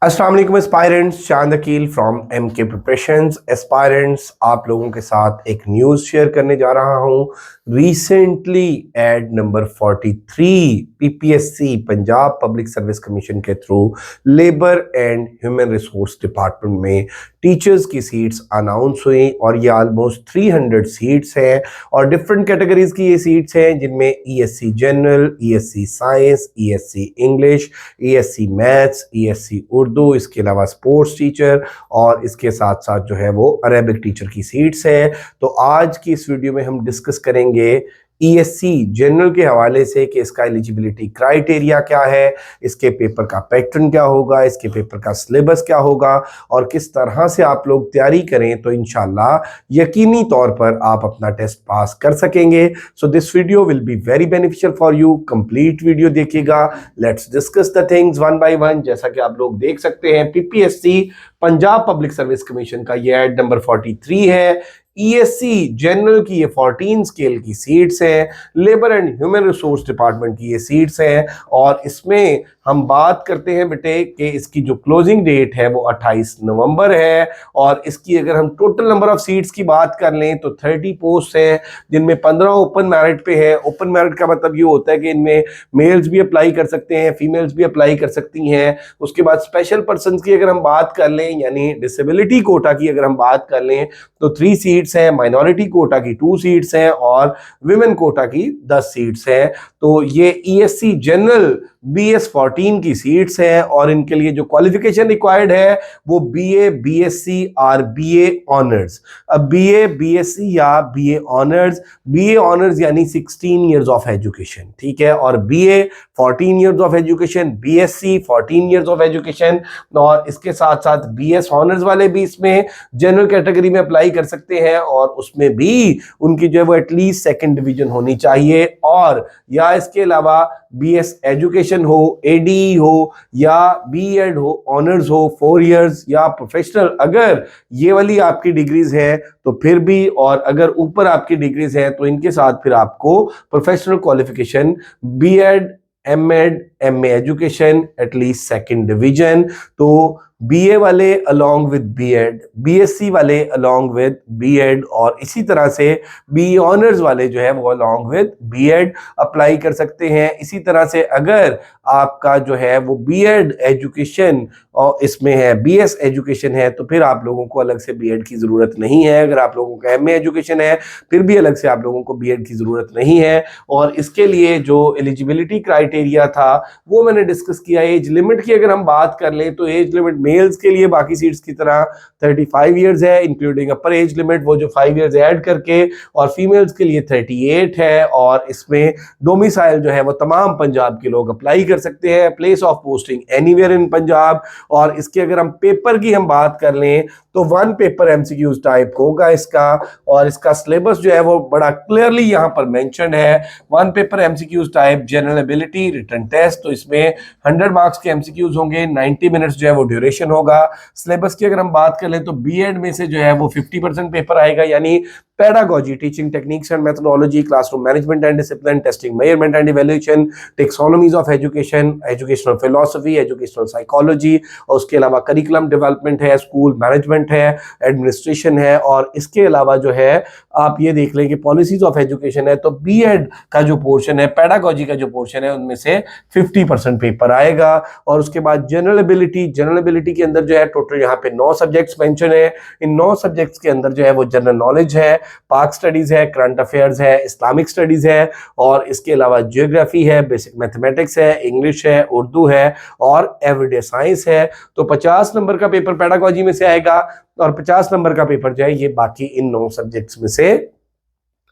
अस्सलाम वालेकुम aspirants, Chand Aqeel from MK preparations. Aspirants, आप लोगों के साथ एक न्यूज़ शेयर करने जा रहा हूं। Recently ad number 43 PPSC Punjab public service commission के through labour and human resource department में टीचर्स की सीट्स अनाउंस हुई और ये ऑलमोस्ट 300 सीट्स हैं और डिफरेंट कैटेगरीज की ये सीट्स हैं जिनमें ESC general, ESC science, ESC English, ESC maths, ESC Urdu, इसके अलावा स्पोर्ट्स टीचर और इसके साथ साथ जो है वो अरेबिक टीचर की सीट्स है। तो आज की इस वीडियो में हम डिस्कस करेंगे ESC जनरल के हवाले से कि इसका एलिजिबिलिटी क्राइटेरिया क्या है, इसके पेपर का पैटर्न क्या होगा, इसके पेपर का सिलेबस क्या होगा और किस तरह से आप लोग तैयारी करें तो इंशाल्लाह यकीनी तौर पर आप अपना टेस्ट पास कर सकेंगे। So this video will be very beneficial for you. Complete video देखिएगा। Let's discuss the things one by one. जैसा कि आप लोग देख सकते हैं, PPSC Punjab public service commission का ये एड नंबर 43 है। ESC जनरल की ये 14 स्केल की सीट्स हैं, labour and human resource department की ये सीट्स हैं और इसमें हम बात करते हैं बेटे कि इसकी जो क्लोजिंग डेट है वो 28 नवंबर है और इसकी अगर हम टोटल नंबर ऑफ सीट्स की बात कर लें तो 30 पोस्ट हैं जिनमें 15 ओपन मेरिट पे है। ओपन मेरिट का मतलब ये होता है कि इनमें मेल्स भी अप्लाई कर सकते हैं, फीमेल्स भी अप्लाई कर सकती हैं। उसके बाद स्पेशल पर्सन की अगर हम बात कर लें यानी डिसेबिलिटी कोटा की अगर हम बात कर लें तो 3 सीट्स हैं, माइनॉरिटी कोटा की 2 सीट्स हैं और विमेन कोटा की 10 सीट्स हैं। तो ये ESC जनरल BS 14 की सीट्स हैं और इनके लिए जो क्वालिफिकेशन रिक्वायर्ड है वो BA, BSc और BA ऑनर्स। अब BA, BSc या BA ऑनर्स, BA ऑनर्स यानी 16 इयर्स ऑफ एजुकेशन, ठीक है, और BA 14 years of education, BSc 14 years of education और इसके साथ साथ BS ऑनर्स वाले भी इसमें जनरल कैटेगरी में अप्लाई कर सकते हैं और उसमें भी उनकी जो है वो एटलीस्ट सेकंड डिवीजन होनी चाहिए और या इसके अलावा BS एजुकेशन हो, ADE हो या BEd हो, ऑनर्स हो 4 इयर्स या प्रोफेशनल, अगर ये वाली आपकी डिग्रीज है तो फिर भी, और अगर ऊपर आपकी डिग्रीज है तो इनके साथ फिर आपको professional qualification BEd, MEd, MA education at least second division. तो BA वाले अलॉन्ग विद BEd, BSc वाले अलॉन्ग विद BEd और इसी तरह से BE ऑनर्स वाले जो है वो अलॉन्ग विद BEd अप्लाई कर सकते हैं। इसी तरह से अगर आपका जो है वो BEd एजुकेशन और इसमें है BS एजुकेशन है तो फिर आप लोगों को अलग से BEd की ज़रूरत नहीं है। अगर आप लोगों का MA एजुकेशन है फिर भी अलग से आप लोगों को BEd की ज़रूरत नहीं है। और इसके लिए जो एलिजिबिलिटी क्राइटेरिया था वो मैंने डिस्कस किया। एज लिमिट की अगर हम बात कर लें तो एज लिमिट मेल्स के लिए बाकी सीट्स की तरह 35 इयर्स है इंक्लूडिंग अपर एज लिमिट, वो जो 5 इयर्स ऐड करके, और फीमेल्स के लिए 38 है और इसमें डोमिसाइल जो है वो तमाम पंजाब के लोग अप्लाई कर सकते हैं। Place of posting anywhere in Punjab. और इसके अगर हम पेपर की हम बात कर लें तो 1 पेपर MCQs टाइप होगा इसका और इसका सिलेबस जो है वो बड़ा क्लियरली यहाँ पर मेंशन है। 1 paper MCQs type general ability written test, तो इसमें 100 मार्क्स के MCQs होंगे, 90 मिनट्स जो है वो ड्यूरेशन होगा। सिलेबस की अगर हम बात कर लें तो BEd में से जो है वो 50% पेपर आएगा यानी pedagogy, teaching techniques and methodology, classroom management and discipline, testing, measurement and evaluation, taxonomies of education, educational philosophy, educational psychology और उसके अलावा curriculum development है, school management है, administration है और इसके अलावा जो है आप ये देख लें कि policies of education है। तो BEd का जो पोर्शन है, pedagogy का जो पोर्शन है उनमें से 50% पेपर आएगा। और उसके बाद जनरल एबिलिटी के अंदर जो है टोटल यहाँ पे 9 सब्जेक्ट्स मेंशन है। इन 9 सब्जेक्ट्स के अंदर जो है वो जनरल नॉलेज है, पाक स्टडीज है, करंट अफेयर्स है, इस्लामिक स्टडीज है और इसके अलावा जियोग्राफी है, बेसिक मैथमेटिक्स है, इंग्लिश है, उर्दू है और एवरीडे साइंस है। तो 50 नंबर का पेपर पेडागोजी में से आएगा और 50 नंबर का पेपर जो है ये बाकी इन 9 सब्जेक्ट्स में से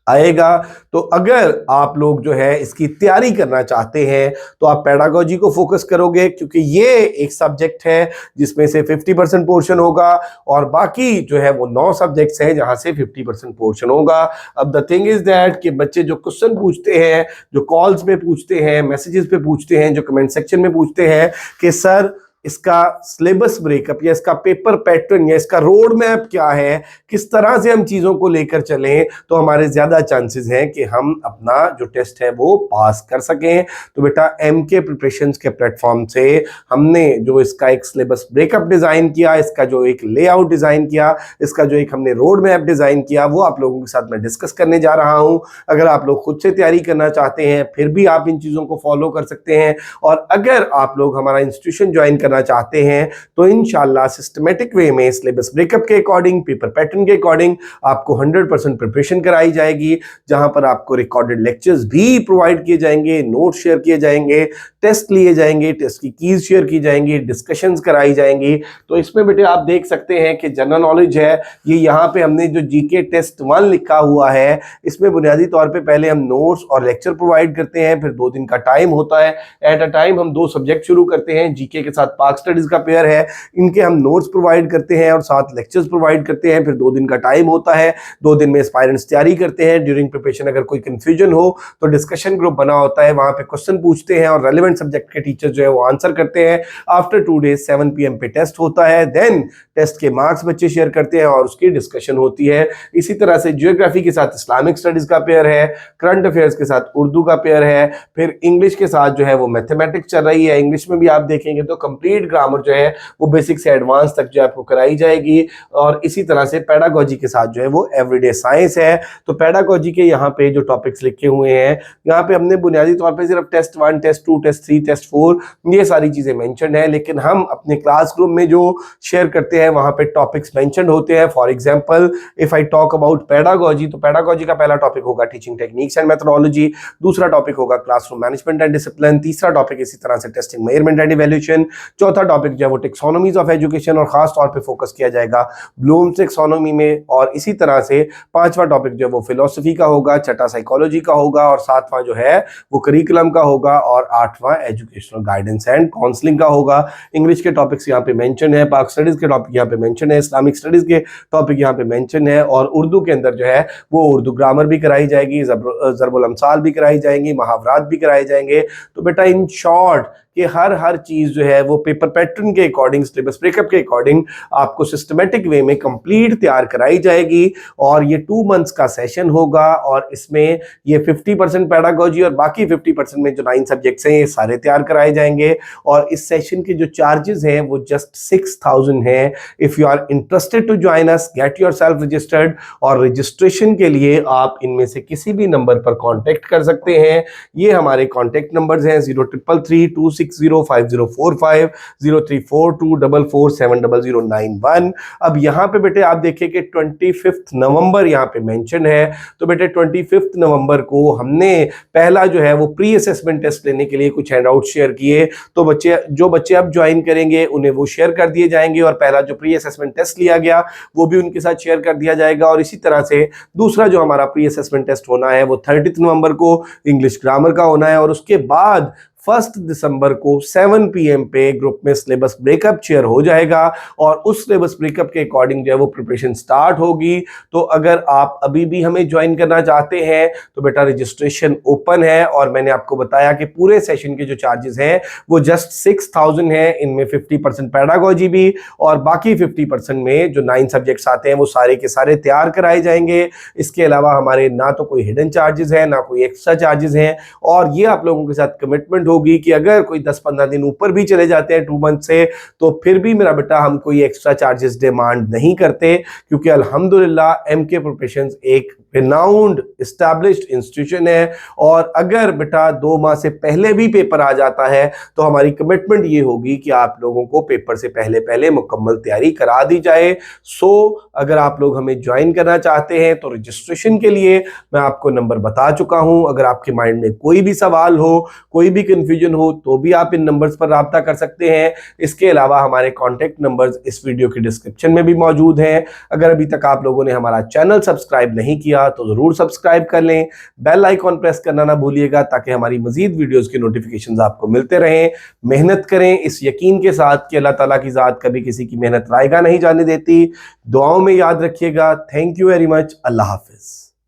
आएगा। तो अगर आप लोग जो है इसकी तैयारी करना चाहते हैं तो आप पेडागोजी को फोकस करोगे क्योंकि ये एक सब्जेक्ट है जिसमें से 50% पोर्शन होगा और बाकी जो है वो 9 सब्जेक्ट्स हैं जहां से 50% पोर्शन होगा। अब द थिंग इज दैट कि बच्चे जो क्वेश्चन पूछते हैं, जो कॉल्स में पूछते हैं, मैसेजेस पे पूछते हैं, जो कमेंट सेक्शन में पूछते हैं कि सर इसका सिलेबस ब्रेकअप या इसका पेपर पैटर्न या इसका रोड मैप क्या है, किस तरह से हम चीजों को लेकर चलें, तो हमारे ज्यादा चांसेस हैं कि हम अपना जो टेस्ट है वो पास कर सकें। तो बेटा एमके प्रिपरेशंस के प्लेटफॉर्म से हमने जो इसका एक सिलेबस ब्रेकअप डिजाइन किया, इसका जो एक लेआउट डिजाइन किया, इसका जो एक हमने रोड मैप डिजाइन किया, वो आप लोगों के साथ मैं डिस्कस करने जा रहा हूं। अगर आप लोग खुद से तैयारी करना चाहते हैं फिर भी आप इन चीजों को फॉलो कर सकते हैं, और अगर आप लोग हमारा इंस्टीट्यूशन ज्वाइन करना चाहते हैं तो इंशाल्लाह सिस्टमेटिक वे में सिलेबस ब्रेकअप के अकॉर्डिंग, पेपर पैटर्न के अकॉर्डिंग आपको 100% प्रिपरेशन कराई जाएगी, जहां पर आपको रिकॉर्डेड लेक्चर्स भी प्रोवाइड किए जाएंगे, नोट शेयर किए जाएंगे, टेस्ट लिए जाएंगे, टेस्ट की कीज शेयर की जाएंगी, डिस्कशंस कराई जाएंगी। तो इसमें बेटे आप देख सकते हैं कि जनरल नॉलेज है, ये यहाँ पे हमने जो जीके टेस्ट 1 लिखा हुआ है, इसमें बुनियादी तौर पे पहले हम नोट्स और लेक्चर प्रोवाइड करते हैं, फिर 2 दिन का टाइम होता है। एट अ टाइम हम 2 सब्जेक्ट शुरू करते हैं, जीके के साथ पाक स्टडीज का पेयर है, इनके हम नोट्स प्रोवाइड करते हैं और साथ लेक्चर्स प्रोवाइड करते हैं। फिर 2 दिन का टाइम होता है, 2 दिन में एस्पायरेंट्स तैयारी करते हैं। ड्यूरिंग प्रिपरेशन अगर कोई कंफ्यूजन हो तो डिस्कशन ग्रुप बना होता है, वहां पे क्वेश्चन पूछते हैं और रेलेवेंट सब्जेक्ट के टीचर जो है वो आंसर करते हैं। आफ्टर 2 डेज 7 PM पे टेस्ट होता है, देन टेस्ट के मार्क्स बच्चे शेयर करते हैं और उसकी डिस्कशन होती है। इसी तरह से ज्योग्राफी के साथ इस्लामिक स्टडीज का पेयर है, करंट अफेयर्स के साथ उर्दू का पेयर है, फिर इंग्लिश के साथ जो है वो मैथमेटिक्स चल रही है। इंग्लिश में भी आप देखेंगे तो कंप्लीट ग्रामर जो है वो बेसिक से एडवांस तक जो आपको कराई जाएगी, और इसी तरह से पेडागोजी के साथ जो है वो एवरीडे साइंस है। तो पेडागोजी के यहाँ पे जो टॉपिक्स लिखे हुए हैं, यहाँ पे हमने बुनियादी तौर पे सिर्फ टेस्ट 1, टेस्ट 2, टेस्ट 3, टेस्ट 4 ये सारी चीजें मेंशन है, लेकिन हम अपने क्लास ग्रुप में जो शेयर करते हैं वहां पे टॉपिक्स मेंशन होते हैं। For example if I talk about pedagogy, तो पेडागोजी का पहला टॉपिक होगा टीचिंग टेक्निक्स एंड मेथोडोलॉजी, दूसरा टॉपिक होगा क्लासरूम मैनेजमेंट एंड डिसिप्लिन, तीसरा टॉपिक इसी तरह से टेस्टिंग मेजरमेंट एंड इवैल्यूएशन, चौथा टॉपिक जो है वो टेक्सोनोमीज ऑफ एजुकेशन और खास तौर पे फोकस किया जाएगा ब्लूम्स टेक्सोनोमी में, और इसी तरह से पांचवा टॉपिक जो है वो फिलोसफी का होगा, छठा साइकोलॉजी का होगा, और सातवां जो है वो करिकुलम का होगा, और आठवां एजुकेशनल गाइडेंस एंड काउंसलिंग का होगा। इंग्लिश के टॉपिक्स यहाँ पे मेंशन है, पाक स्टडीज के टॉपिक यहाँ पे मेंशन है, इस्लामिक स्टडीज के टॉपिक यहाँ पे मेंशन है, और उर्दू के अंदर जो है वो उर्दू ग्रामर भी कराई जाएगी, ज़रबुल अमसाल भी कराई जाएंगी, मुहावरात भी कराए जाएंगे। तो बेटा इन शॉर्ट कि हर चीज जो है वो पेपर पैटर्न के अकॉर्डिंग, सिलेबस ब्रेकअप के अकॉर्डिंग आपको सिस्टमेटिक वे में कंप्लीट तैयार कराई जाएगी, और ये 2 मंथ्स का सेशन होगा, और इसमें ये 50% पेडागोजी और बाकी 50% में जो 9 सब्जेक्ट्स हैं ये सारे तैयार कराए जाएंगे। और इस सेशन के जो चार्जेस हैं वो जस्ट 6000 हैं। If you are interested to join us, get yourself registered, और रजिस्ट्रेशन के लिए आप इनमें से किसी भी नंबर पर कॉन्टेक्ट कर सकते हैं। ये हमारे कॉन्टेक्ट नंबर्स हैं 0333260545, 0342447091। अब यहाँ पे बेटे आप देखिए कि 25 नवंबर यहाँ पे मेंशन है, तो बेटे 25 नवंबर को हमने पहला जो है वो प्री असेसमेंट टेस्ट लेने के लिए कुछ हैंडआउट शेयर किए। तो जो बच्चे अब ज्वाइन करेंगे उन्हें वो शेयर कर दिए जाएंगे, और पहला जो प्री असेसमेंट टेस्ट लिया गया वो भी उनके साथ शेयर कर दिया जाएगा। और इसी तरह से दूसरा जो हमारा प्री असेसमेंट टेस्ट होना है वो 30 नवंबर को इंग्लिश ग्रामर का होना है, और उसके बाद 1 दिसंबर को 7 PM पे ग्रुप में सिलेबस ब्रेकअप शेयर हो जाएगा, और उस सिलेबस ब्रेकअप के अकॉर्डिंग जो है वो प्रिपरेशन स्टार्ट होगी। तो अगर आप अभी भी हमें ज्वाइन करना चाहते हैं तो बेटा रजिस्ट्रेशन ओपन है, और मैंने आपको बताया कि पूरे सेशन के जो चार्जेस हैं वो जस्ट 6000 हैं। इनमें 50% पेडागोजी भी, और बाकी 50% में जो 9 सब्जेक्ट्स आते हैं वो सारे के सारे तैयार कराए जाएंगे। इसके अलावा हमारे ना तो कोई हिडन चार्जेस हैं ना कोई एक्स्ट्रा चार्जेस हैं, और ये आप लोगों के साथ कमिटमेंट होगी कि अगर कोई 10-15 दिन ऊपर भी चले जाते हैं 2 मंथ से, तो फिर भी मेरा बेटा हम कोई एक्स्ट्रा चार्जेस डिमांड नहीं करते, क्योंकि अल्हम्दुलिल्लाह एमके प्रिपरेशंस एक रिनाउंड एस्टैब्लिश्ड इंस्टीट्यूशन है। और अगर बेटा 2 माह से पहले भी पेपर आ जाता है तो हमारी कमिटमेंट ये होगी कि आप लोगों को पेपर से पहले मुकम्मल तैयारी करा दी जाए। सो अगर आप लोग हमें ज्वाइन करना चाहते हैं तो रजिस्ट्रेशन के लिए मैं आपको नंबर बता चुका हूं। अगर आपके माइंड में कोई भी सवाल हो, कोई भी कंफ्यूजन हो, तो भी आप इन नंबर्स पर राब्ता कर सकते हैं। इसके अलावा हमारे कॉन्टैक्ट नंबर्स इस वीडियो के डिस्क्रिप्शन में भी मौजूद हैं। अगर अभी तक आप लोगों ने हमारा चैनल सब्सक्राइब नहीं किया तो जरूर सब्सक्राइब कर लें, बेल आइकॉन प्रेस करना ना भूलिएगा, ताकि हमारी मजीद वीडियोस के नोटिफिकेशंस आपको मिलते रहें। मेहनत करें इस यकीन के साथ कि अल्लाह ताला की ज़ात कभी किसी की मेहनत रायगा नहीं जाने देती। दुआओं में याद रखिएगा। Thank you very much. Allah Hafiz.